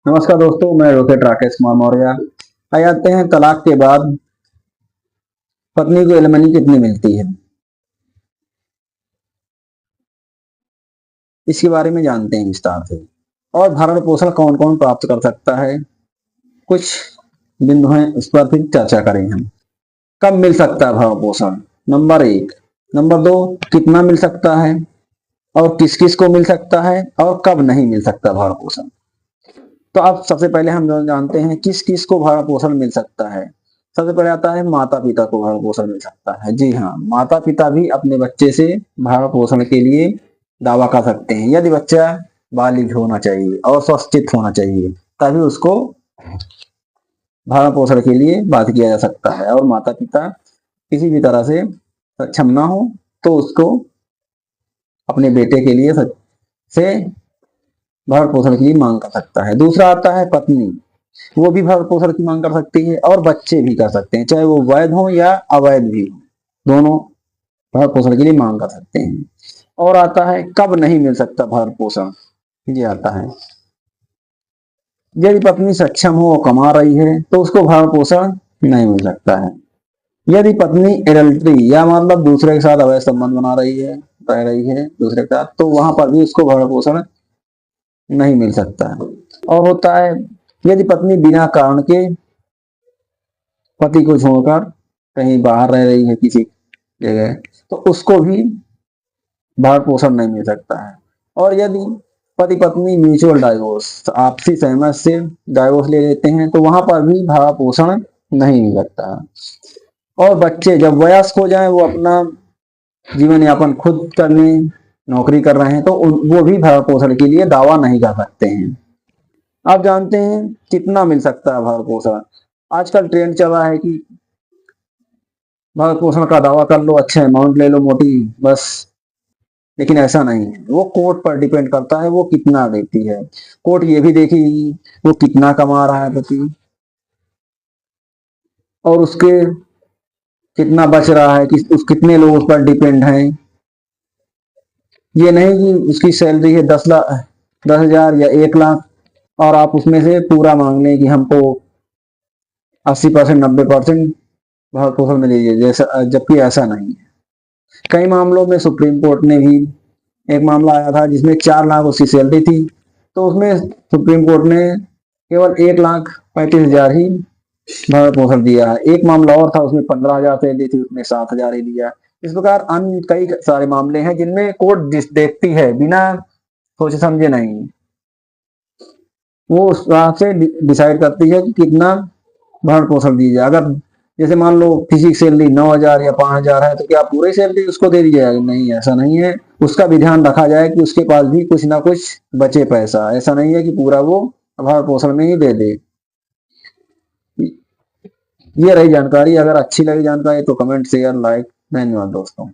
नमस्कार दोस्तों, मैं एडवोकेट राकेश कुमार मौर्य। आइए आते हैं तलाक के बाद पत्नी को एलिमनी कितनी मिलती है, इसके बारे में जानते हैं विस्तार से। और भरण पोषण कौन कौन प्राप्त कर सकता है, कुछ बिंदु हैं, उस पर फिर चर्चा करेंगे हम। कब मिल सकता है भरण पोषण, नंबर 1। नंबर 2, कितना मिल सकता है और किस किस को मिल सकता है और कब नहीं मिल सकता भरण पोषण। तो अब सबसे पहले हम जानते हैं किस किस को भरण पोषण मिल सकता है। सबसे पहले आता है माता पिता को भरण पोषण मिल सकता है। जी हाँ, माता पिता भी अपने बच्चे से भरण पोषण के लिए दावा कर सकते हैं यदि बच्चा बालिग होना चाहिए और स्वस्थित होना चाहिए, तभी उसको भरण पोषण के लिए बाध्य किया जा सकता है। और माता पिता किसी भी तरह से सक्षम ना हो तो उसको अपने बेटे के लिए से भरण पोषण की मांग कर सकता है। दूसरा आता है पत्नी, वो भी भरण पोषण की मांग कर सकती है और बच्चे भी कर सकते हैं, चाहे वो वैध हो या अवैध भी हो, दोनों भरण पोषण के लिए मांग कर सकते हैं। और आता है कब नहीं मिल सकता भरण पोषण। ये आता है यदि पत्नी सक्षम हो, कमा रही है, तो उसको भरण पोषण नहीं मिल सकता है। यदि पत्नी एडल्ट्री या मतलब दूसरे के साथ अवैध संबंध बना रही है, रह रही है दूसरे के साथ, तो वहां पर भी उसको भरण पोषण नहीं मिल सकता है। और होता है यदि पत्नी बिना कारण के पति को छोड़कर कहीं बाहर रह रही है किसी जगह, तो उसको भी भरण पोषण नहीं मिल सकता है। और यदि पति पत्नी म्यूचुअल डाइवोर्स, आपसी सहमति से डाइवोर्स ले लेते हैं, तो वहां पर भी भरण पोषण नहीं मिल सकता है। और बच्चे जब वयस्क हो जाएं, वो अपना जीवन यापन खुद करने नौकरी कर रहे हैं, तो वो भी भरण पोषण के लिए दावा नहीं कर सकते हैं। आप जानते हैं कितना मिल सकता है भरण पोषण। आजकल ट्रेंड चल रहा है कि भरण पोषण का दावा कर लो, अच्छा अमाउंट ले लो मोटी बस, लेकिन ऐसा नहीं है। वो कोर्ट पर डिपेंड करता है वो कितना देती है। कोर्ट ये भी देखेगी वो कितना कमा रहा है पति और उसके कितना बच रहा है, कि उस कितने लोग उस पर डिपेंड हैं। ये नहीं कि उसकी सैलरी है 10,000 या 1 लाख और आप उसमें से पूरा मांग लें कि हमको 80% 90% भरण पोषण में लीजिए, जैसा जबकि ऐसा नहीं है। कई मामलों में सुप्रीम कोर्ट ने भी एक मामला आया था जिसमें 4 लाख उसकी सैलरी थी, तो उसमें सुप्रीम कोर्ट ने केवल 1,35,000 ही भरण पोषण दिया है। एक मामला और था, उसमें 15,000 सैलरी थी, उसने 7,000 ही दिया। इस प्रकार अन्य कई सारे मामले हैं जिनमें कोर्ट देखती है बिना सोचे समझे नहीं, वो उस तरह से डिसाइड करती है कि कितना भरण पोषण दीजिए। अगर जैसे मान लो किसी की सैलरी 9,000 या 5,000 है, तो क्या पूरी सैलरी उसको दे दी जाएगी? नहीं, ऐसा नहीं है। उसका भी ध्यान रखा जाए कि उसके पास भी कुछ ना कुछ बचे पैसा, ऐसा नहीं है कि पूरा वो भरण पोषण में ही दे दे। ये रही जानकारी। अगर अच्छी लगी जानकारी तो कमेंट शेयर लाइक। धन्यवाद दोस्तों।